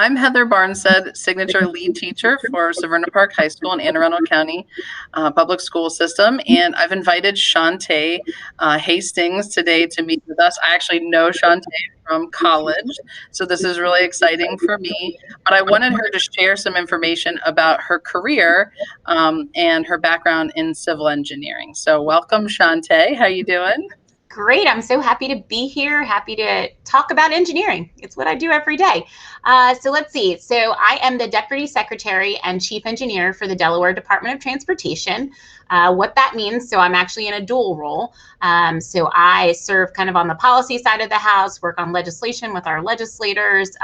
I'm Heather Barnstead, signature lead teacher for Severna Park High School in Anne Arundel County Public School System, and I've invited Shantae Hastings today to meet with us. I actually know Shantae from college, so this is really exciting for me. But I wanted her to share some information about her career and her background in civil engineering. So welcome, Shantae. How you doing? Great. I'm so happy to be here. Happy to talk about engineering. It's what I do every day. So let's see. So I am the Deputy Secretary and Chief Engineer for the Delaware Department of Transportation. What that means, so I'm actually in a dual role. So I serve kind of on the policy side of the house, work on legislation with our legislators,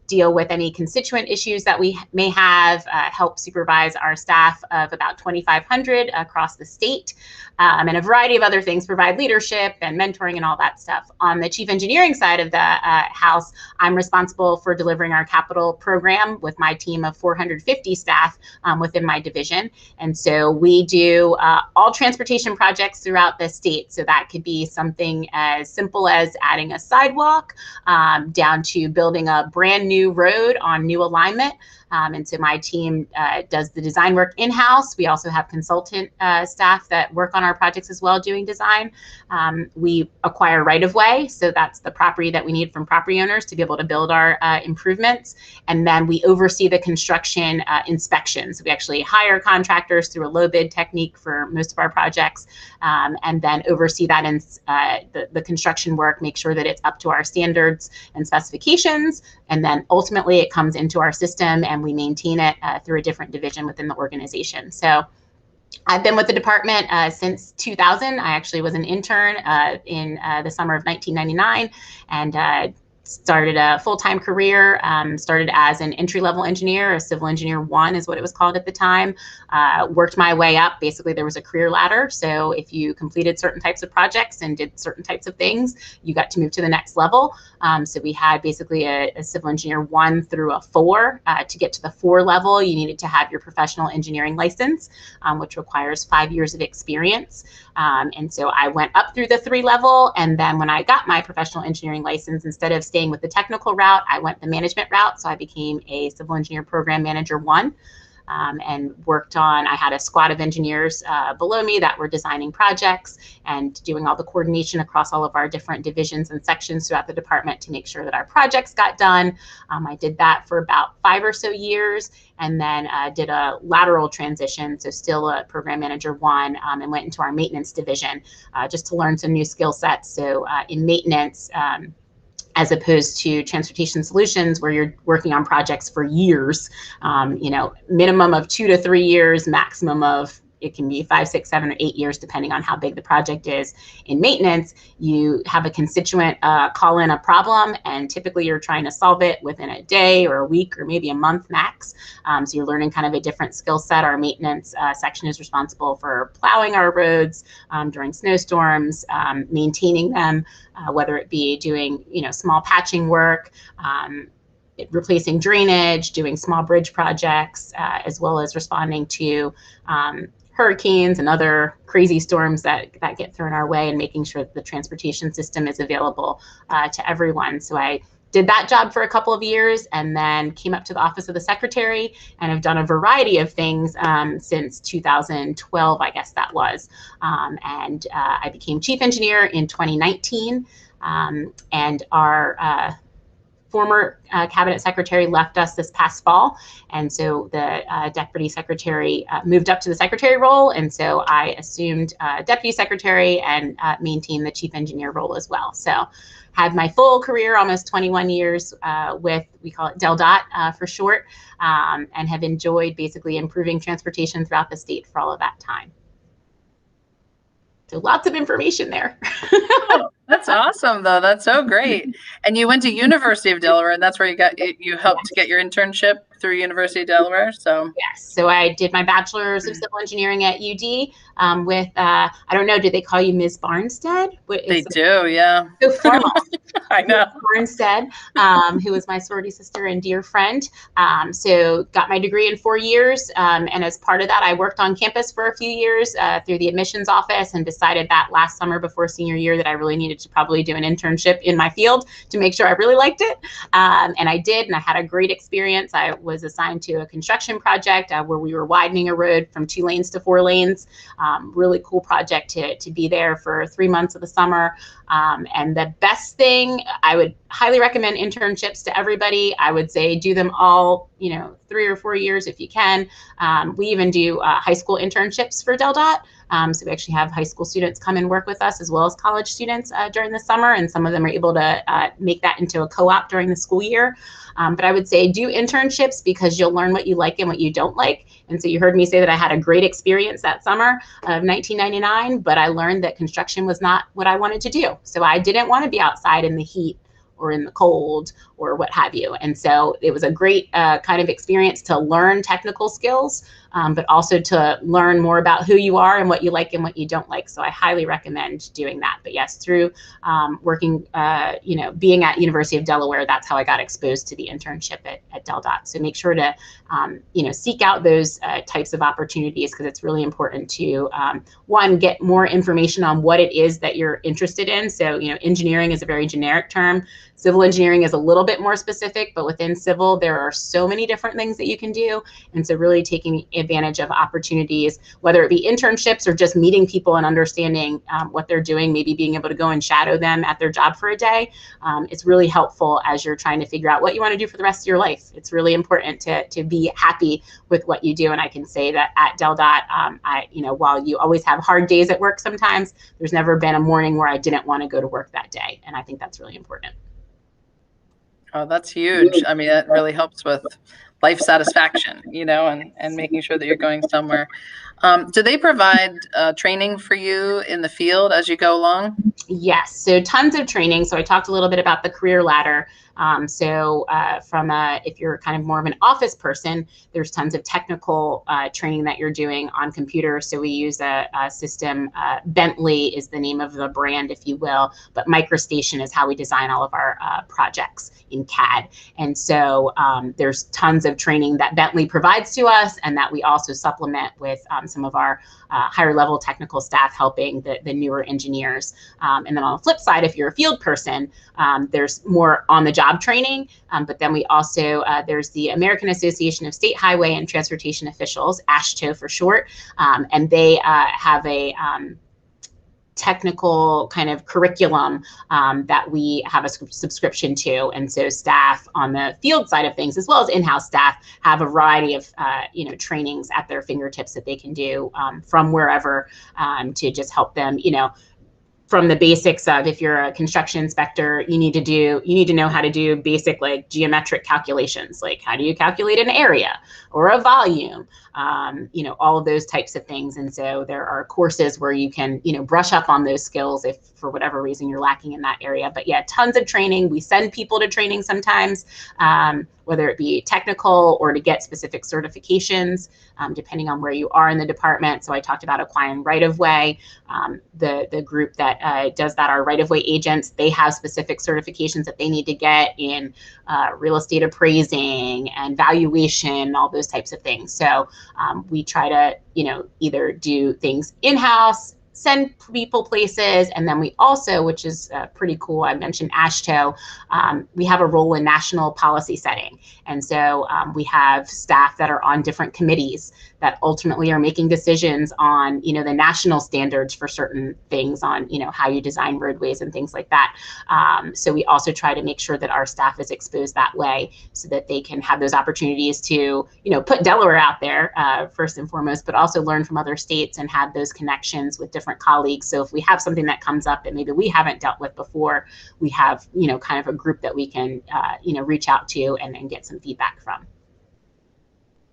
deal with any constituent issues that we may have, help supervise our staff of about 2,500 across the state, and a variety of other things, provide leadership and mentoring and all that stuff. On the chief engineering side of the house, I'm responsible for delivering our capital program with my team of 450 staff within my division. And so we do all transportation projects throughout the state. So that could be something as simple as adding a sidewalk down to building a brand new road on new alignment. And so my team does the design work in-house. We also have consultant staff that work on our projects as well doing design. We acquire right-of-way, so that's the property that we need from property owners to be able to build our improvements. And then we oversee the construction inspections. We actually hire contractors through a low bid technique for most of our projects, and then oversee that in the construction work, make sure that it's up to our standards and specifications. And then ultimately it comes into our system and we maintain it through a different division within the organization. So I've been with the department since 2000. I actually was an intern in the summer of 1999 and started a full-time career, started as an entry-level engineer, a civil engineer 1 is what it was called at the time, worked my way up. Basically, there was a career ladder. So if you completed certain types of projects and did certain types of things, you got to move to the next level. So we had basically a civil engineer 1 through a 4. To get to the 4 level, you needed to have your professional engineering license, which requires 5 years of experience. And so I went up through the 3 level. And then when I got my professional engineering license, instead of staying with the technical route, I went the management route. So I became a civil engineer program manager 1. And worked on, I had a squad of engineers below me that were designing projects and doing all the coordination across all of our different divisions and sections throughout the department to make sure that our projects got done. I did that for about 5 or so years and then did a lateral transition, so still a program manager 1, and went into our maintenance division just to learn some new skill sets. So in maintenance, as opposed to transportation solutions where you're working on projects for years, minimum of 2 to 3 years, maximum of, it can be 5, 6, 7, or 8 years, depending on how big the project is. In maintenance, you have a constituent call in a problem, and typically you're trying to solve it within a day or a week or maybe a month max. So you're learning kind of a different skill set. Our maintenance section is responsible for plowing our roads during snowstorms, maintaining them, whether it be doing small patching work, replacing drainage, doing small bridge projects, as well as responding to hurricanes and other crazy storms that get thrown our way, and making sure that the transportation system is available to everyone. So I did that job for a couple of years and then came up to the office of the secretary and have done a variety of things since 2012, I guess that was. And I became chief engineer in 2019, and our former cabinet secretary left us this past fall. And so the deputy secretary moved up to the secretary role. And so I assumed deputy secretary and maintained the chief engineer role as well. So had my full career, almost 21 years with, we call it DelDOT for short, and have enjoyed basically improving transportation throughout the state for all of that time. So lots of information there. Oh, that's awesome, though. That's so great. And you went to University of Delaware, and that's where you helped get your internship through University of Delaware. So yes, so I did my bachelor's of civil engineering at UD with, I don't know, do they call you Ms. Barnstead? they It's do, yeah. so formal. I know. Barnstead, who was my sorority sister and dear friend. So got my degree in 4 years. And as part of that, I worked on campus for a few years through the admissions office and decided that last summer before senior year that I really needed to probably do an internship in my field to make sure I really liked it. And I did, and I had a great experience. I was assigned to a construction project where we were widening a road from 2 lanes to 4 lanes. Really cool project to be there for 3 months of the summer. And the best thing, I would highly recommend internships to everybody. I would say do them all, 3 or 4 years if you can. We even do high school internships for Del Dot. So we actually have high school students come and work with us as well as college students during the summer. And some of them are able to make that into a co-op during the school year. But I would say do internships because you'll learn what you like and what you don't like. And so you heard me say that I had a great experience that summer of 1999, but I learned that construction was not what I wanted to do. So I didn't want to be outside in the heat or in the cold or what have you. And so it was a great kind of experience to learn technical skills, but also to learn more about who you are and what you like and what you don't like. So I highly recommend doing that. But yes, through working, being at University of Delaware, that's how I got exposed to the internship at Del Dot. So make sure to, seek out those types of opportunities because it's really important to, one, get more information on what it is that you're interested in. So, engineering is a very generic term. Civil engineering is a little bit more specific, but within civil, there are so many different things that you can do. And so really taking advantage of opportunities, whether it be internships or just meeting people and understanding what they're doing, maybe being able to go and shadow them at their job for a day. It's really helpful as you're trying to figure out what you want to do for the rest of your life. It's really important to be happy with what you do. And I can say that at Del Dot, while you always have hard days at work sometimes, there's never been a morning where I didn't want to go to work that day. And I think that's really important. Oh, that's huge. I mean, that really helps with life satisfaction, and making sure that you're going somewhere. Do they provide training for you in the field as you go along? Yes, so tons of training. So I talked a little bit about the career ladder. If you're kind of more of an office person, there's tons of technical training that you're doing on computers. So we use a system, Bentley is the name of the brand, if you will, but MicroStation is how we design all of our projects in CAD. And so there's tons of training that Bentley provides to us and that we also supplement with some of our higher level technical staff helping the newer engineers. And then on the flip side, if you're a field person, there's more on the job training. But then we also, there's the American Association of State Highway and Transportation Officials, AASHTO for short, and they have a technical kind of curriculum that we have a subscription to. And so staff on the field side of things, as well as in-house staff, have a variety of, trainings at their fingertips that they can do from wherever to just help them, from the basics of if you're a construction inspector, you need to know how to do basic like geometric calculations, like how do you calculate an area or a volume, all of those types of things. And so there are courses where you can, brush up on those skills if for whatever reason you're lacking in that area. But yeah, tons of training. We send people to training sometimes, whether it be technical or to get specific certifications, depending on where you are in the department. So I talked about acquiring right-of-way. The group that does that are right-of-way agents. They have specific certifications that they need to get in real estate appraising and valuation, all those types of things. So we try to, either do things in-house, send people places, and then we also, which is pretty cool, I mentioned AASHTO, we have a role in national policy setting. And so we have staff that are on different committees that ultimately are making decisions on, the national standards for certain things on, how you design roadways and things like that. So we also try to make sure that our staff is exposed that way so that they can have those opportunities to, put Delaware out there first and foremost, but also learn from other states and have those connections with different colleagues. So if we have something that comes up that maybe we haven't dealt with before, we have, kind of a group that we can, reach out to and get some feedback from.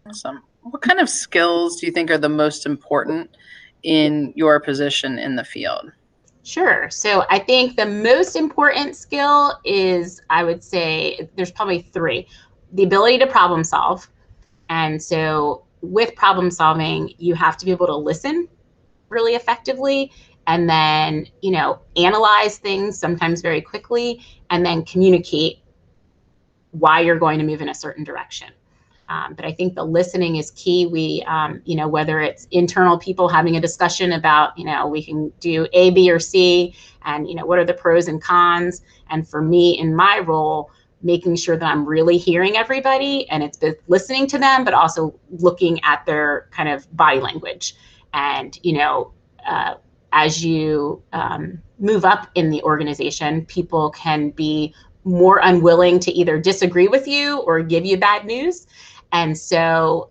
Awesome. What kind of skills do you think are the most important in your position in the field? Sure. So I think the most important skill is, I would say, there's probably 3. The ability to problem solve. And so with problem solving, you have to be able to listen really effectively, and then, analyze things sometimes very quickly, and then communicate why you're going to move in a certain direction. But I think the listening is key. Whether it's internal people having a discussion about, we can do A, B, or C, and, what are the pros and cons. And for me, in my role, making sure that I'm really hearing everybody, and it's both listening to them, but also looking at their kind of body language. And, as you move up in the organization, people can be more unwilling to either disagree with you or give you bad news. And so,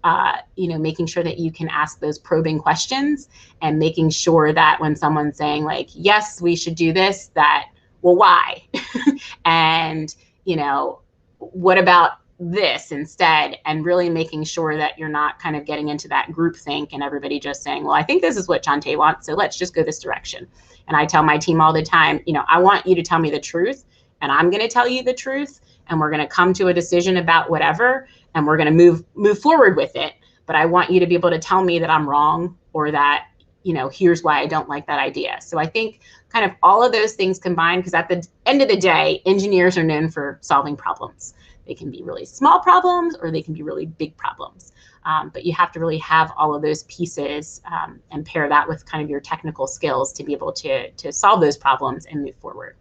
making sure that you can ask those probing questions, and making sure that when someone's saying like, yes, we should do this, that, well, why? And, what about this instead? And really making sure that you're not kind of getting into that group think and everybody just saying, well, I think this is what Shantae wants, so let's just go this direction. And I tell my team all the time, I want you to tell me the truth, and I'm going to tell you the truth, and we're going to come to a decision about whatever, and we're going to move forward with it. But I want you to be able to tell me that I'm wrong, or that, here's why I don't like that idea. So I think kind of all of those things combined, because at the end of the day, engineers are known for solving problems. They can be really small problems, or they can be really big problems. But you have to really have all of those pieces, and pair that with kind of your technical skills to be able to solve those problems and move forward.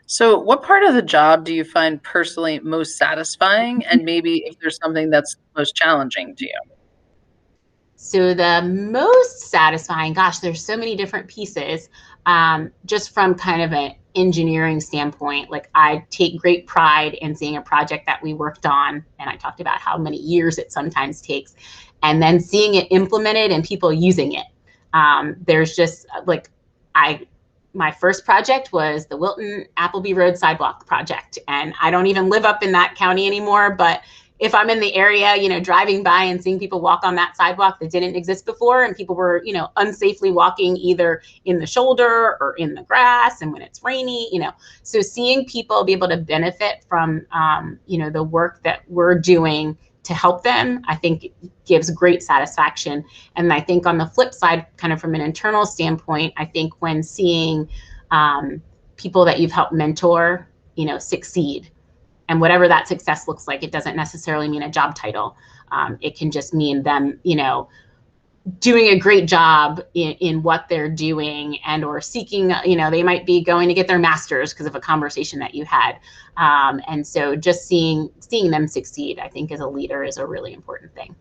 So, what part of the job do you find personally most satisfying? And maybe if there's something that's most challenging to you? So the most satisfying, gosh, there's so many different pieces. Just from kind of an engineering standpoint, like I take great pride in seeing a project that we worked on, and I talked about how many years it sometimes takes, and then seeing it implemented and people using it. There's just like, my first project was the Wilton Appleby Road Sidewalk project, and I don't even live up in that county anymore, but if I'm in the area, driving by and seeing people walk on that sidewalk that didn't exist before, and people were, unsafely walking either in the shoulder or in the grass, and when it's rainy, so seeing people be able to benefit from, the work that we're doing to help them, I think gives great satisfaction. And I think on the flip side, kind of from an internal standpoint, I think when seeing people that you've helped mentor, succeed, and whatever that success looks like, it doesn't necessarily mean a job title. It can just mean them, doing a great job in what they're doing, and or seeking, they might be going to get their master's because of a conversation that you had. And so just seeing them succeed, I think as a leader, is a really important thing.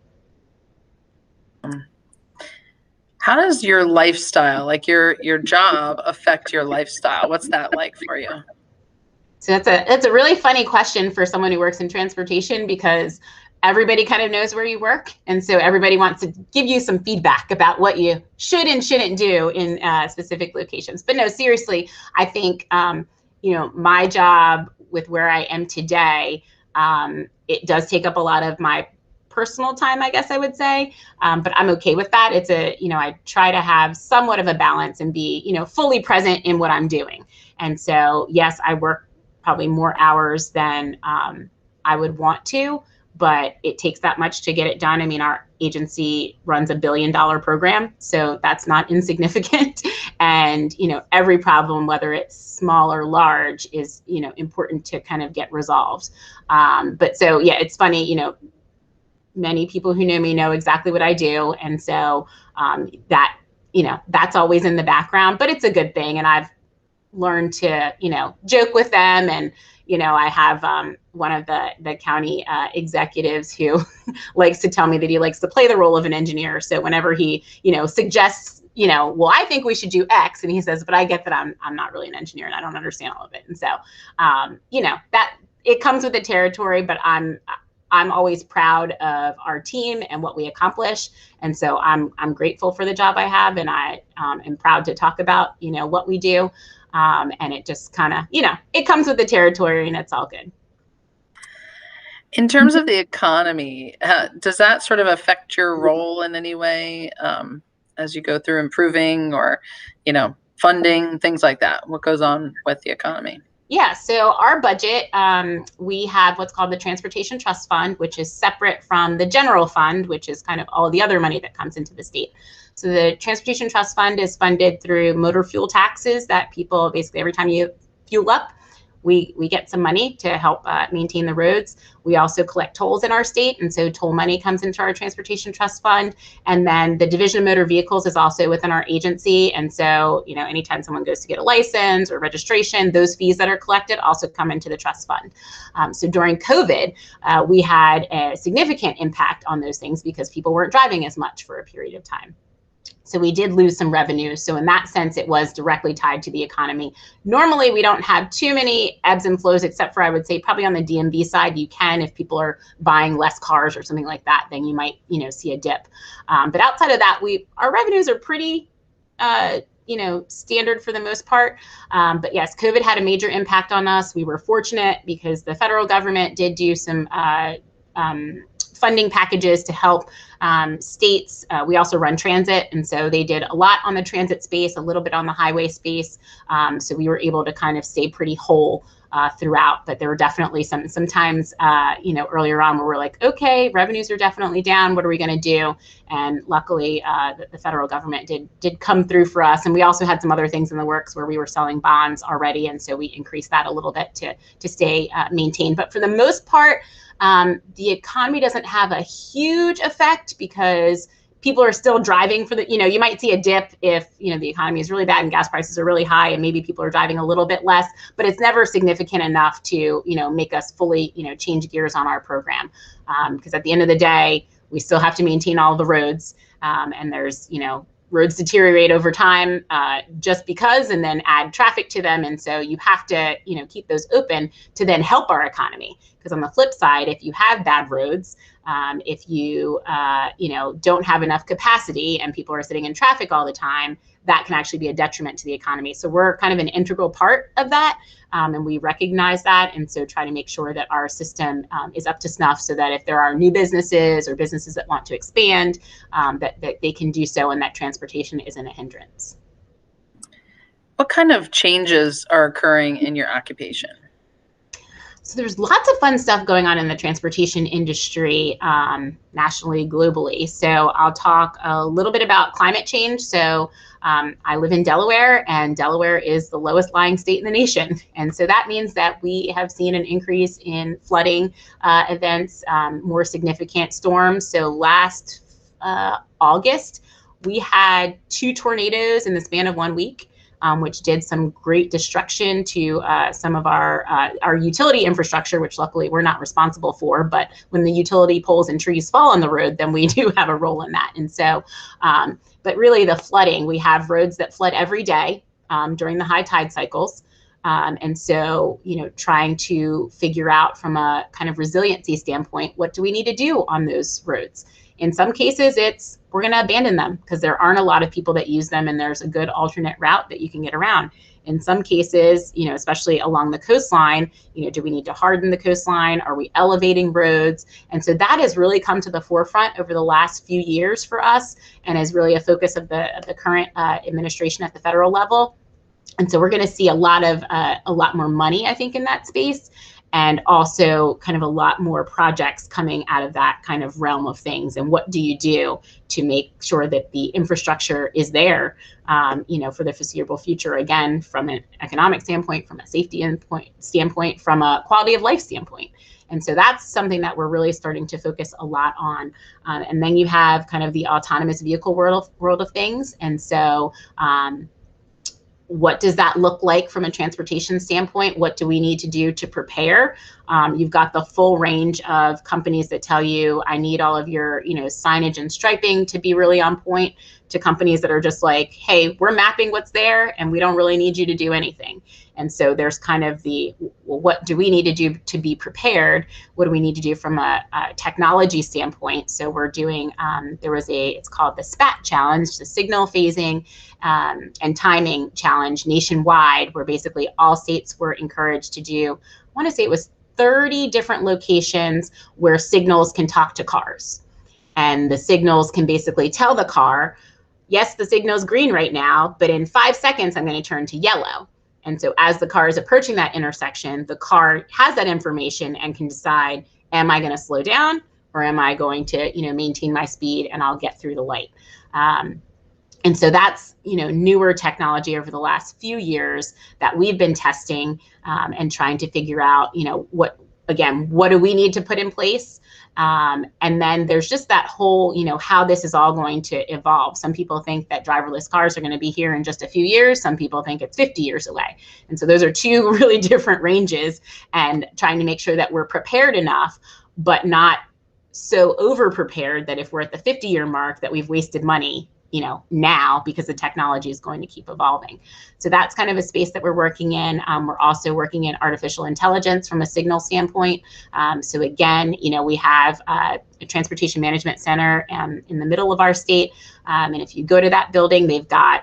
How does your lifestyle, like your job, affect your lifestyle? What's that like for you? So that's a really funny question for someone who works in transportation, because everybody kind of knows where you work, and so everybody wants to give you some feedback about what you should and shouldn't do in specific locations. But no, seriously, I think my job with where I am today, it does take up a lot of my personal time, I guess I would say, but I'm okay with that. It's I try to have somewhat of a balance and be fully present in what I'm doing. And so yes, I work probably more hours than I would want to, but it takes that much to get it done. I mean, our agency runs $1 billion program, so that's not insignificant. And, every problem, whether it's small or large, is, important to kind of get resolved. But so, yeah, it's funny, many people who know me know exactly what I do. And so that's always in the background, but it's a good thing. And I've learned to, joke with them. And, I have one of the county executives who likes to tell me that he likes to play the role of an engineer. So whenever he, suggests, well, I think we should do X, and he says, but I get that I'm not really an engineer and I don't understand all of it. And so, that it comes with the territory, but I'm always proud of our team and what we accomplish. And so I'm grateful for the job I have, and I am proud to talk about, what we do. And it just kind of, it comes with the territory, and it's all good. In terms of the economy, does that sort of affect your role in any way, as you go through improving, or, funding, things like that? What goes on with the economy? Yeah, so our budget, we have what's called the Transportation Trust Fund, which is separate from the general fund, which is kind of all the other money that comes into the state. So the Transportation Trust Fund is funded through motor fuel taxes that people basically every time you fuel up, we get some money to help maintain the roads. We also collect tolls in our state, and so toll money comes into our Transportation Trust Fund. And then the Division of Motor Vehicles is also within our agency, and so anytime someone goes to get a license or registration, those fees that are collected also come into the trust fund. So during COVID, we had a significant impact on those things because people weren't driving as much for a period of time. So we did lose some revenue. So in that sense, it was directly tied to the economy. Normally, we don't have too many ebbs and flows, except for I would say probably on the DMV side, you can if people are buying less cars or something like that, then you might see a dip. But outside of that, our revenues are pretty standard for the most part. But yes, COVID had a major impact on us. We were fortunate because the federal government did do some funding packages to help states. We also run transit, and so they did a lot on the transit space, a little bit on the highway space. So we were able to kind of stay pretty whole throughout. But there were definitely sometimes earlier on where we're like, okay, revenues are definitely down. What are we going to do? And luckily, the federal government did come through for us. And we also had some other things in the works where we were selling bonds already, and so we increased that a little bit to stay maintained. But for the most part, the economy doesn't have a huge effect because people are still driving for you might see a dip if, the economy is really bad and gas prices are really high and maybe people are driving a little bit less, but it's never significant enough to, make us fully, change gears on our program. Because at the end of the day, we still have to maintain all the roads. And there's, roads deteriorate over time just because, and then add traffic to them. And so you have to, keep those open to then help our economy. Because on the flip side, if you have bad roads, if you, don't have enough capacity and people are sitting in traffic all the time, that can actually be a detriment to the economy. So we're kind of an integral part of that. And we recognize that. And so try to make sure that our system is up to snuff so that if there are new businesses or businesses that want to expand, that they can do so and that transportation isn't a hindrance. What kind of changes are occurring in your occupation? So there's lots of fun stuff going on in the transportation industry nationally, globally. So I'll talk a little bit about climate change. So I live in Delaware, and Delaware is the lowest lying state in the nation. And so that means that we have seen an increase in flooding events, more significant storms. So last August, we had 2 tornadoes in the span of 1 week. Which did some great destruction to some of our utility infrastructure, which luckily we're not responsible for. But when the utility poles and trees fall on the road, then we do have a role in that. And so, but really the flooding, we have roads that flood every day during the high tide cycles. And so, trying to figure out from a kind of resiliency standpoint, what do we need to do on those roads? In some cases, we're going to abandon them because there aren't a lot of people that use them and there's a good alternate route that you can get around. In some cases, especially along the coastline, do we need to harden the coastline? Are we elevating roads? And so that has really come to the forefront over the last few years for us and is really a focus of the current administration at the federal level. And so we're going to see a lot more money, I think, in that space. And also kind of a lot more projects coming out of that kind of realm of things. And what do you do to make sure that the infrastructure is there, for the foreseeable future, again, from an economic standpoint, from a safety standpoint, from a quality of life standpoint. And so that's something that we're really starting to focus a lot on. And then you have kind of the autonomous vehicle world of things. And so what does that look like from a transportation standpoint? What do we need to do to prepare? You've got the full range of companies that tell you, I need all of your, signage and striping to be really on point, to companies that are just like, hey, we're mapping what's there and we don't really need you to do anything. And so there's kind of what do we need to do to be prepared? What do we need to do from a technology standpoint? So we're doing, it's called the SPAT challenge, the signal phasing and timing challenge nationwide, where basically all states were encouraged to do, I want to say it was 30 different locations where signals can talk to cars. And the signals can basically tell the car, yes, the signal's green right now, but in 5 seconds, I'm going to turn to yellow. And so as the car is approaching that intersection, the car has that information and can decide, am I going to slow down, or am I going to, maintain my speed and I'll get through the light? And so that's, newer technology over the last few years that we've been testing, and trying to figure out, what do we need to put in place? And then there's just that whole, how this is all going to evolve. Some people think that driverless cars are going to be here in just a few years. Some people think it's 50 years away. And so those are two really different ranges, and trying to make sure that we're prepared enough, but not so over prepared that if we're at the 50-year mark that we've wasted money, now, because the technology is going to keep evolving. So that's kind of a space that we're working in. We're also working in artificial intelligence from a signal standpoint. So again, we have a transportation management center in the middle of our state. And if you go to that building, they've got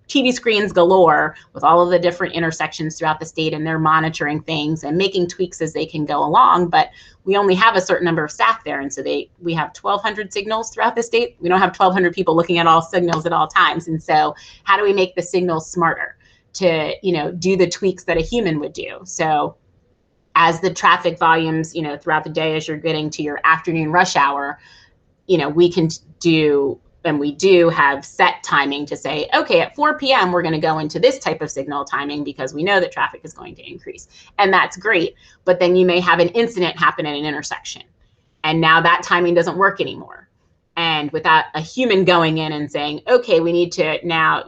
TV screens galore with all of the different intersections throughout the state, and they're monitoring things and making tweaks as they can go along. But we only have a certain number of staff there, and so we have 1,200 signals throughout the state. We don't have 1,200 people looking at all signals at all times. And so how do we make the signals smarter to do the tweaks that a human would do? So as the traffic volumes throughout the day, as you're getting to your afternoon rush hour, we can do, and we do have set timing to say, okay, at 4 p.m., we're going to go into this type of signal timing because we know that traffic is going to increase. And that's great. But then you may have an incident happen at an intersection, and now that timing doesn't work anymore. And without a human going in and saying, okay, we need to now,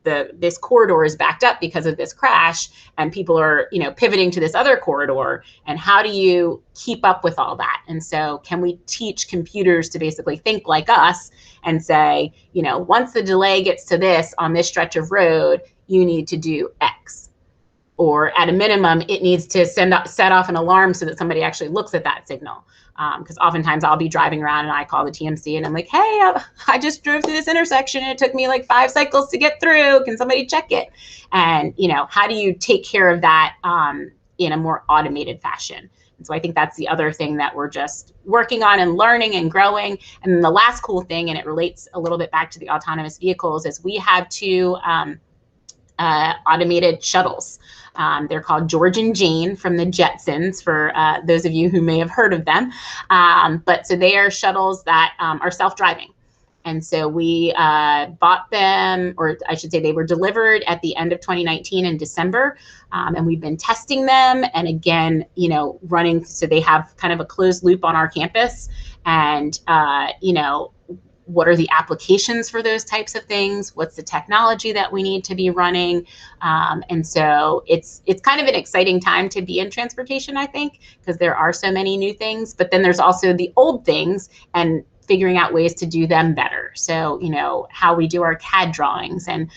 this corridor is backed up because of this crash, and people are, pivoting to this other corridor. And how do you keep up with all that? And so can we teach computers to basically think like us and say, once the delay gets to this on this stretch of road, you need to do X. Or at a minimum, it needs to set off an alarm so that somebody actually looks at that signal. Because oftentimes I'll be driving around and I call the TMC and I'm like, hey, I just drove through this intersection and it took me like 5 cycles to get through. Can somebody check it? And, how do you take care of that in a more automated fashion? And so I think that's the other thing that we're just working on and learning and growing. And then the last cool thing, and it relates a little bit back to the autonomous vehicles, is we have 2 automated shuttles. They're called George and Jane from the Jetsons, for those of you who may have heard of them. But so they are shuttles that are self-driving. And so we bought them, or I should say they were delivered at the end of 2019 in December. And we've been testing them, and again, running, so they have kind of a closed loop on our campus. And, what are the applications for those types of things? What's the technology that we need to be running? And so it's kind of an exciting time to be in transportation, I think, because there are so many new things, but then there's also the old things and figuring out ways to do them better. So, how we do our CAD drawings, and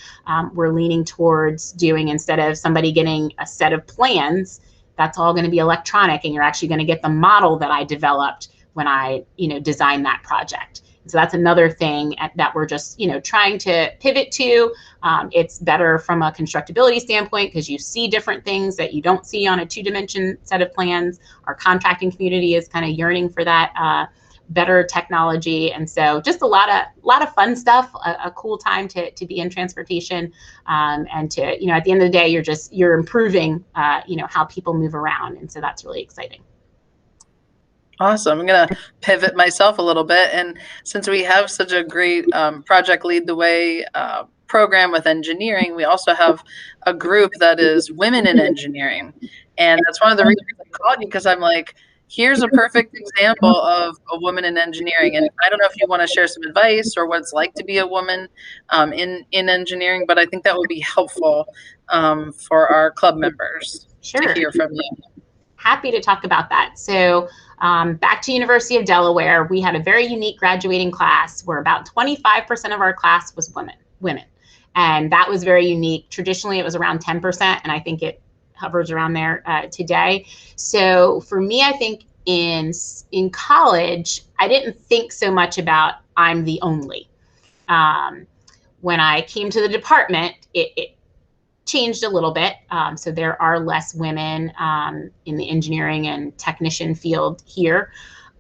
we're leaning towards doing, instead of somebody getting a set of plans, that's all going to be electronic, and you're actually going to get the model that I developed when I, designed that project. So that's another thing that we're just, trying to pivot to. It's better from a constructability standpoint because you see different things that you don't see on a 2-dimension set of plans. Our contracting community is kind of yearning for that better technology. And so just a lot of fun stuff, a cool time to be in transportation, and to, at the end of the day, you're improving, how people move around. And so that's really exciting. Awesome. I'm going to pivot myself a little bit. And since we have such a great Project Lead the Way program with engineering, we also have a group that is women in engineering. And that's one of the reasons I called you, because I'm like, here's a perfect example of a woman in engineering. And I don't know if you want to share some advice or what it's like to be a woman in engineering, but I think that would be helpful for our club members to hear from you. Happy to talk about that. So back to University of Delaware, we had a very unique graduating class where about 25% of our class was women. And that was very unique. Traditionally, it was around 10%, and I think it hovers around there today. So for me, I think in college, I didn't think so much about I'm the only. When I came to the department, it changed a little bit. So there are less women in the engineering and technician field here.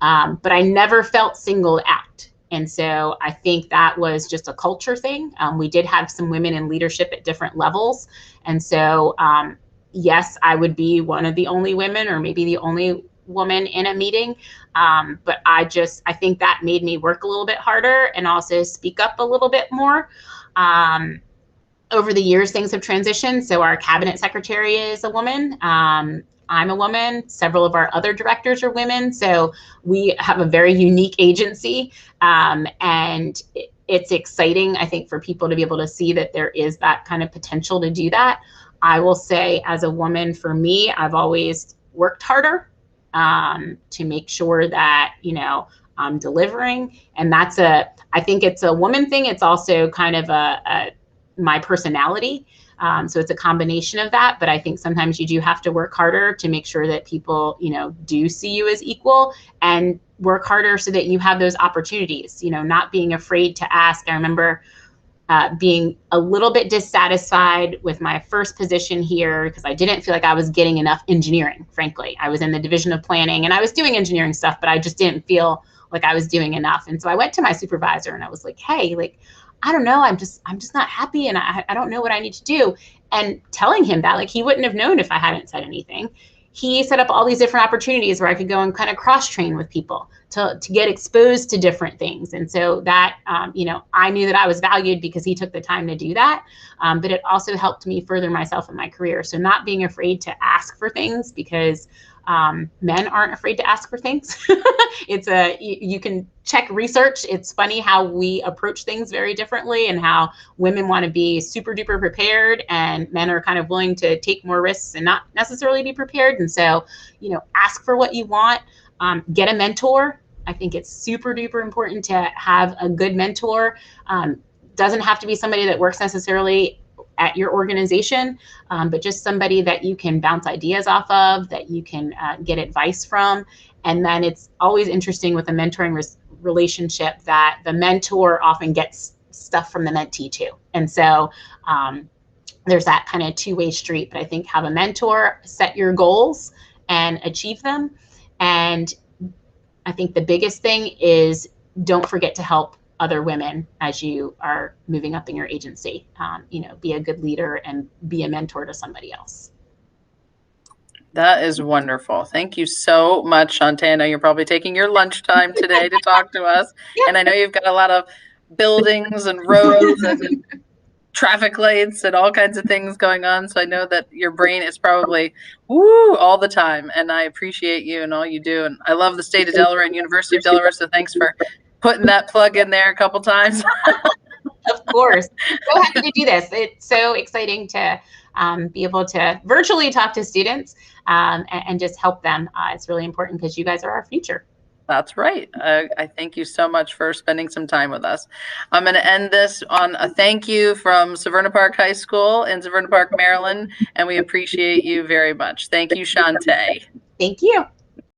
But I never felt singled out. And so I think that was just a culture thing. We did have some women in leadership at different levels. And so, yes, I would be one of the only women or maybe the only woman in a meeting. But I think that made me work a little bit harder and also speak up a little bit more. Over the years, things have transitioned. So our cabinet secretary is a woman. I'm a woman. Several of our other directors are women. So we have a very unique agency. And it's exciting, I think, for people to be able to see that there is that kind of potential to do that. I will say, as a woman, for me, I've always worked harder to make sure that, I'm delivering. And I think it's a woman thing. It's also kind of my personality. So it's a combination of that. But I think sometimes you do have to work harder to make sure that people, do see you as equal, and work harder so that you have those opportunities, not being afraid to ask. I remember being a little bit dissatisfied with my first position here because I didn't feel like I was getting enough engineering, frankly. I was in the division of planning and I was doing engineering stuff, but I just didn't feel like I was doing enough. And so I went to my supervisor and I was like, hey, I don't know, I'm just not happy and I don't know what I need to do. And telling him that, he wouldn't have known if I hadn't said anything. He set up all these different opportunities where I could go and kind of cross train with people to get exposed to different things. And so that, I knew that I was valued because he took the time to do that. But it also helped me further myself in my career. So not being afraid to ask for things, because men aren't afraid to ask for things. You can check research. It's funny how we approach things very differently, and how women want to be super duper prepared and men are kind of willing to take more risks and not necessarily be prepared. And so, ask for what you want. Get a mentor. I think it's super duper important to have a good mentor. Doesn't have to be somebody that works necessarily at your organization, but just somebody that you can bounce ideas off of, that you can get advice from. And then it's always interesting with a mentoring relationship that the mentor often gets stuff from the mentee too. And so there's that kind of two-way street. But I think have a mentor, set your goals and achieve them. And I think the biggest thing is don't forget to help other women as you are moving up in your agency. Be a good leader and be a mentor to somebody else. That is wonderful. Thank you so much, Shantae. I know you're probably taking your lunchtime today to talk to us. Yep. And I know you've got a lot of buildings and roads and traffic lights and all kinds of things going on. So I know that your brain is probably woo all the time. And I appreciate you and all you do. And I love the state of Delaware and University of Delaware. So thanks for putting that plug in there a couple times. Of course. So happy to do this. It's so exciting to be able to virtually talk to students and just help them. It's really important because you guys are our future. That's right. I thank you so much for spending some time with us. I'm going to end this on a thank you from Severna Park High School in Severna Park, Maryland, and we appreciate you very much. Thank you, Shantae. Thank you.